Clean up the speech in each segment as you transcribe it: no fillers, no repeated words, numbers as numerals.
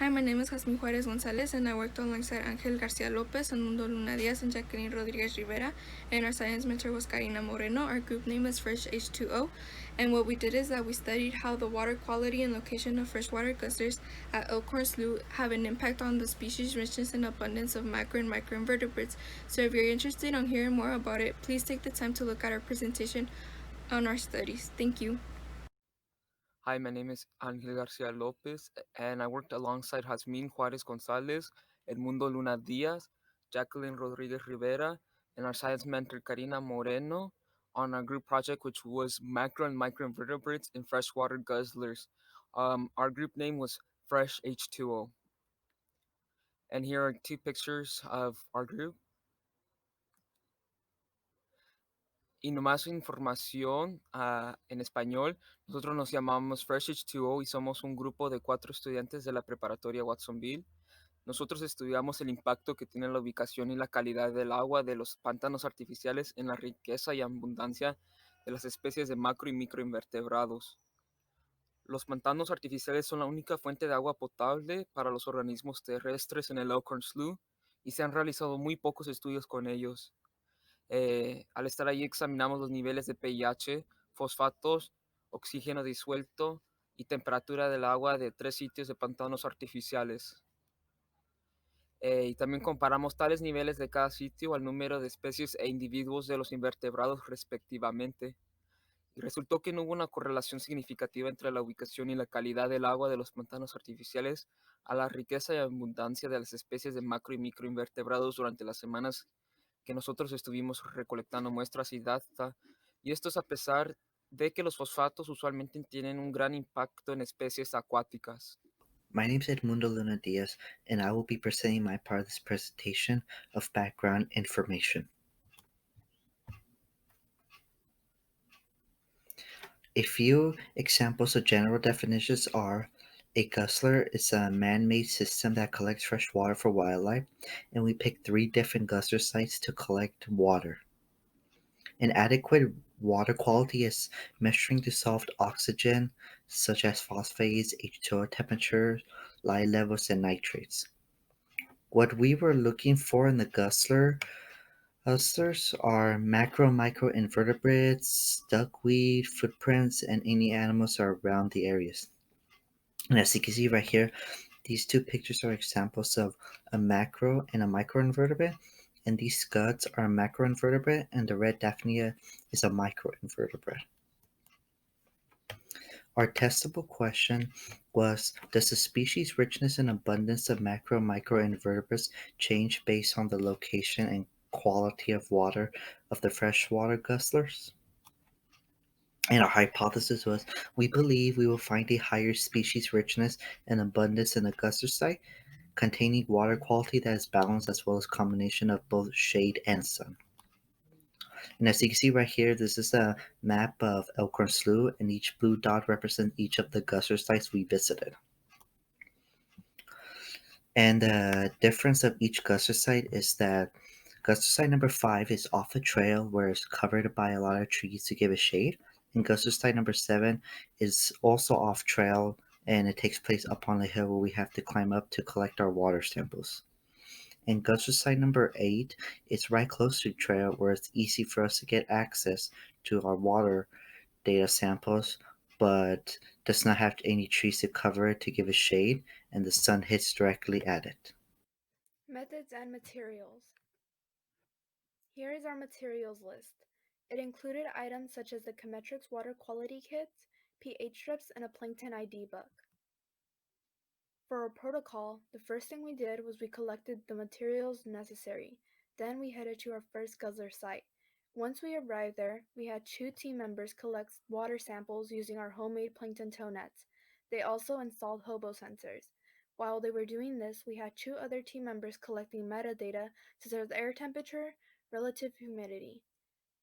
Hi, my name is Jasmine Juarez Gonzalez, and I worked alongside Ángel Garcia Lopez, Mundo Luna Diaz, and Jacqueline Rodriguez Rivera, and our science mentor was Karina Moreno. Our group name is Fresh H2O, and what we did is that we studied how the water quality and location of freshwater guzzlers at Elkhorn Slough have an impact on the species richness and abundance of macro and microinvertebrates. So if you're interested in hearing more about it, please take the time to look at our presentation on our studies. Thank you. Hi, my name is Ángel Garcia Lopez, and I worked alongside Jasmine Juarez Gonzalez, Mundo Luna Diaz, Jacqueline Rodriguez Rivera, and our science mentor Karina Moreno on our group project, which was macro and microinvertebrates in freshwater guzzlers. Our group name was Fresh H2O. And here are two pictures of our group. Y nomás información en español, nosotros nos llamamos Fresh H2O y somos un grupo de 4 estudiantes de la preparatoria Watsonville. Nosotros estudiamos el impacto que tiene la ubicación y la calidad del agua de los pantanos artificiales en la riqueza y abundancia de las especies de macro y microinvertebrados. Los pantanos artificiales son la única fuente de agua potable para los organismos terrestres en el Elkhorn Slough y se han realizado muy pocos estudios con ellos. Al estar allí examinamos los niveles de pH, fosfatos, oxígeno disuelto y temperatura del agua de 3 sitios de pantanos artificiales. Y también comparamos tales niveles de cada sitio al número de especies e individuos de los invertebrados respectivamente. Y resultó que no hubo una correlación significativa entre la ubicación y la calidad del agua de los pantanos artificiales a la riqueza y abundancia de las especies de macro y microinvertebrados durante las semanas que nosotros estuvimos recolectando muestras y data. Y esto es a pesar de que los fosfatos usualmente tienen un gran impacto en especies acuáticas. My name is Edmundo Luna Diaz, and I will be presenting my part of this presentation of background information. A few examples of general definitions are a guzzler is a man-made system that collects fresh water for wildlife, and we picked 3 different guzzler sites to collect water. An adequate water quality is measuring dissolved oxygen, such as phosphates, H2O temperature, light levels, and nitrates. What we were looking for in the guzzlers are macro and micro invertebrates, duckweed, footprints, and any animals are around the areas. And as you can see right here, these 2 pictures are examples of a macro and a microinvertebrate, and these scuds are a macroinvertebrate, and the red daphnia is a microinvertebrate. Our testable question was, does the species richness and abundance of macro and microinvertebrates change based on the location and quality of water of the freshwater guzzlers? And our hypothesis was, we believe we will find a higher species richness and abundance in the guzzler site, containing water quality that is balanced as well as combination of both shade and sun. And as you can see right here, this is a map of Elkhorn Slough, and each blue dot represents each of the guzzler sites we visited. And the difference of each guzzler site is that guzzler site number 5 is off a trail where it's covered by a lot of trees to give it shade. And guzzler site number 7 is also off trail, and it takes place up on a hill where we have to climb up to collect our water samples. And guzzler site number 8 is right close to the trail where it's easy for us to get access to our water data samples, but does not have any trees to cover it to give it shade, and the sun hits directly at it. Methods and materials. Here is our materials list. It included items such as the Chemetrix water quality kits, pH strips, and a plankton ID book. For our protocol, the first thing we did was we collected the materials necessary. Then we headed to our first guzzler site. Once we arrived there, we had 2 team members collect water samples using our homemade plankton tow nets. They also installed HOBO sensors. While they were doing this, we had 2 other team members collecting metadata such as air temperature, relative humidity,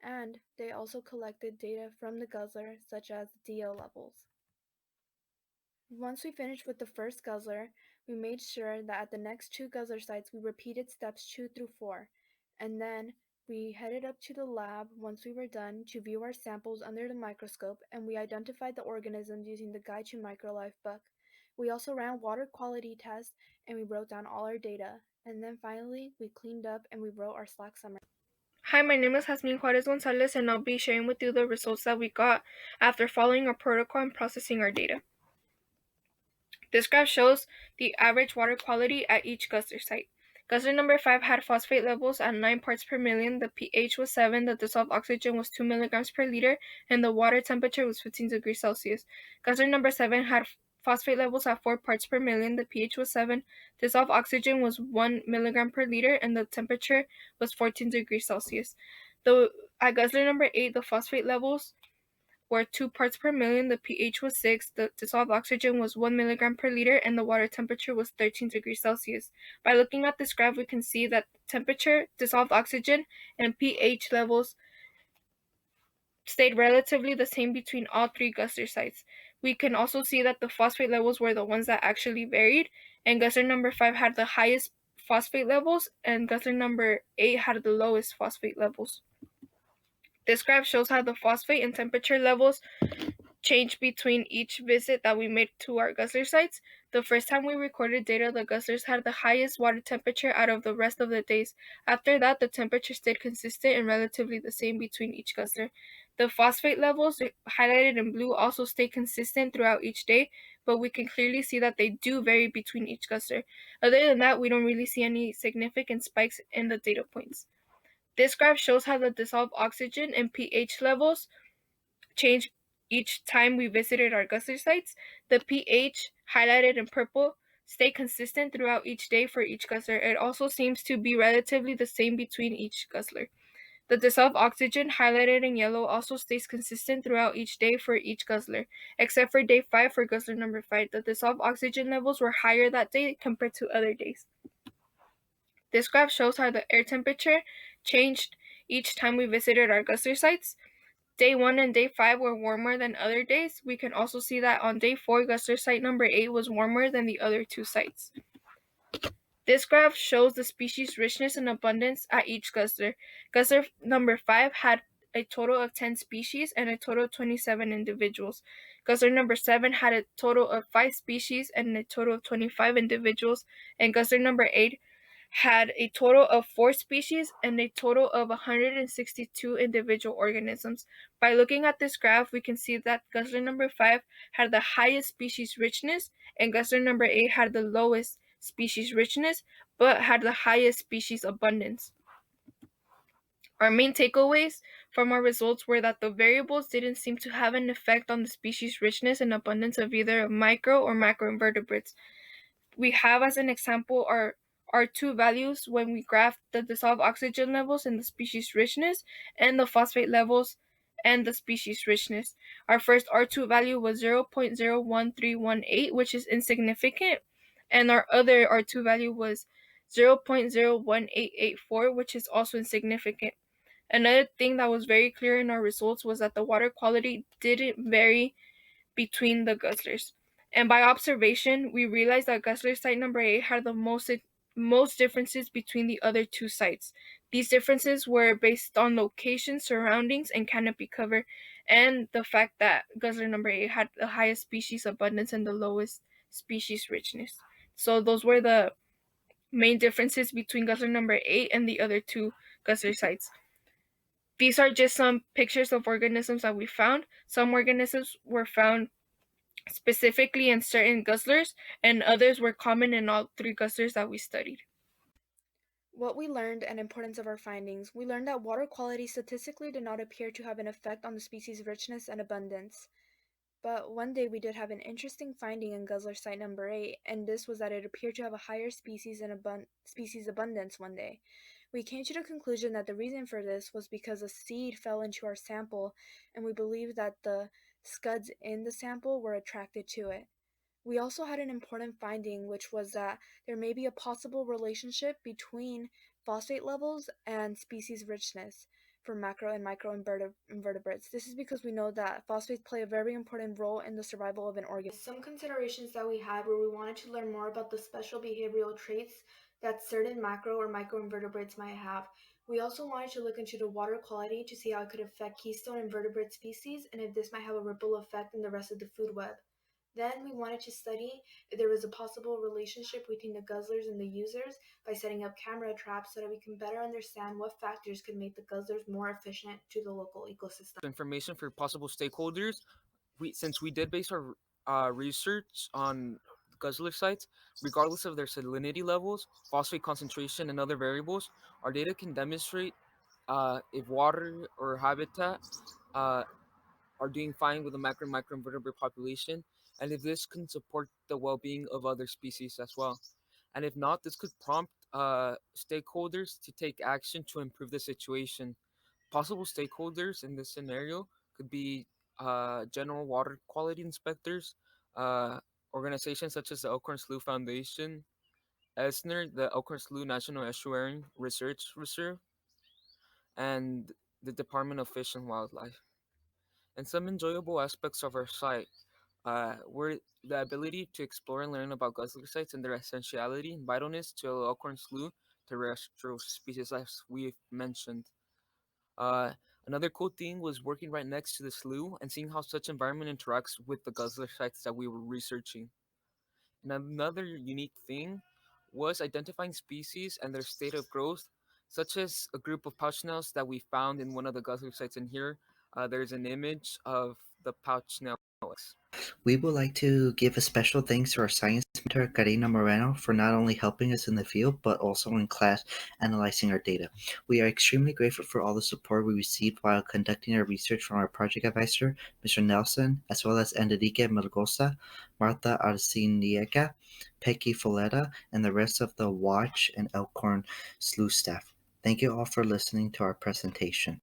and they also collected data from the guzzler such as DO levels. Once we finished with the first guzzler, we made sure that at the next 2 guzzler sites we repeated steps 2 through 4, and then we headed up to the lab once we were done to view our samples under the microscope, and we identified the organisms using the Guide to Microlife book. We also ran water quality tests and we wrote down all our data. And then finally, we cleaned up and we wrote our Slack summary. Hi, my name is Jasmine Juarez Gonzalez, and I'll be sharing with you the results that we got after following our protocol and processing our data. This graph shows the average water quality at each Guzzler site. Guzzler number 5 had phosphate levels at 9 parts per million, the pH was 7, the dissolved oxygen was 2 milligrams per liter, and the water temperature was 15 degrees Celsius. Guzzler number 7 had phosphate levels at 4 parts per million, the pH was 7, dissolved oxygen was 1 milligram per liter, and the temperature was 14 degrees Celsius. At Guzzler number 8, the phosphate levels were 2 parts per million, the pH was 6, the dissolved oxygen was 1 milligram per liter, and the water temperature was 13 degrees Celsius. By looking at this graph, we can see that temperature, dissolved oxygen, and pH levels stayed relatively the same between all three Guzzler sites. We can also see that the phosphate levels were the ones that actually varied, and Guzzler number 5 had the highest phosphate levels, and Guzzler number 8 had the lowest phosphate levels. This graph shows how the phosphate and temperature levels changed between each visit that we made to our Guzzler sites. The first time we recorded data, the Guzzlers had the highest water temperature out of the rest of the days. After that, the temperature stayed consistent and relatively the same between each Guzzler. The phosphate levels, highlighted in blue, also stay consistent throughout each day, but we can clearly see that they do vary between each Guzzler. Other than that, we don't really see any significant spikes in the data points. This graph shows how the dissolved oxygen and pH levels changed each time we visited our Guzzler sites. The pH, highlighted in purple, stayed consistent throughout each day for each Guzzler. It also seems to be relatively the same between each Guzzler. The dissolved oxygen, highlighted in yellow, also stays consistent throughout each day for each Guzzler. Except for day 5 for Guzzler number 5, the dissolved oxygen levels were higher that day compared to other days. This graph shows how the air temperature changed each time we visited our Guzzler sites. Day 1 and day 5 were warmer than other days. We can also see that on day 4, Guzzler site number 8 was warmer than the other two sites. This graph shows the species richness and abundance at each Guzzler. Guzzler number 5 had a total of 10 species and a total of 27 individuals. Guzzler number 7 had a total of 5 species and a total of 25 individuals. And Guzzler number 8 had a total of 4 species and a total of 162 individual organisms. By looking at this graph, we can see that Guzzler number 5 had the highest species richness and Guzzler number 8 had the lowest species richness, but had the highest species abundance. Our main takeaways from our results were that the variables didn't seem to have an effect on the species richness and abundance of either micro or macro invertebrates. We have as an example our R2 values when we graphed the dissolved oxygen levels and the species richness, and the phosphate levels and the species richness. Our first R2 value was 0.01318, which is insignificant, and our other R2 value was 0.01884, which is also insignificant. Another thing that was very clear in our results was that the water quality didn't vary between the Guzzlers. And by observation, we realized that Guzzler site number 8 had the most differences between the other two sites. These differences were based on location, surroundings, and canopy cover, and the fact that Guzzler number 8 had the highest species abundance and the lowest species richness. So those were the main differences between Guzzler number 8 and the other two Guzzler sites. These are just some pictures of organisms that we found. Some organisms were found specifically in certain Guzzlers, and others were common in all 3 Guzzlers that we studied. What we learned and importance of our findings. We learned that water quality statistically did not appear to have an effect on the species richness and abundance. But one day we did have an interesting finding in Guzzler site number 8, and this was that it appeared to have a higher species abundance one day. We came to the conclusion that the reason for this was because a seed fell into our sample, and we believed that the scuds in the sample were attracted to it. We also had an important finding, which was that there may be a possible relationship between phosphate levels and species richness for macro and micro invertebrates. This is because we know that phosphates play a very important role in the survival of an organism. Some considerations that we had were we wanted to learn more about the special behavioral traits that certain macro or micro invertebrates might have. We also wanted to look into the water quality to see how it could affect keystone invertebrate species and if this might have a ripple effect in the rest of the food web. Then we wanted to study if there was a possible relationship between the guzzlers and the users by setting up camera traps so that we can better understand what factors could make the guzzlers more efficient to the local ecosystem. Information for possible stakeholders. Since we did base our research on guzzler sites, regardless of their salinity levels, phosphate concentration, and other variables, our data can demonstrate if water or habitat uh, are doing fine with the macro and microinvertebrate population, and if this can support the well-being of other species as well. And if not, this could prompt stakeholders to take action to improve the situation. Possible stakeholders in this scenario could be general water quality inspectors, uh, organizations such as the Elkhorn Slough Foundation, ESNR, the Elkhorn Slough National Estuarine Research Reserve, and the Department of Fish and Wildlife. And some enjoyable aspects of our site were the ability to explore and learn about guzzler sites and their essentiality and vitalness to Elkhorn Slough terrestrial species, as we've mentioned. Uh, Another cool thing was working right next to the slough and seeing how such environment interacts with the guzzler sites that we were researching. And another unique thing was identifying species and their state of growth, such as a group of pouch snails that we found in one of the guzzler sites. In here, there's an image of the pouch snail. We would like to give a special thanks to our science mentor, Karina Moreno, for not only helping us in the field, but also in class analyzing our data. We are extremely grateful for all the support we received while conducting our research from our project advisor, Mr. Nelson, as well as Enrique Melgoza, Martha Arciniega, Peggy Folletta, and the rest of the Watch and Elkhorn Slough staff. Thank you all for listening to our presentation.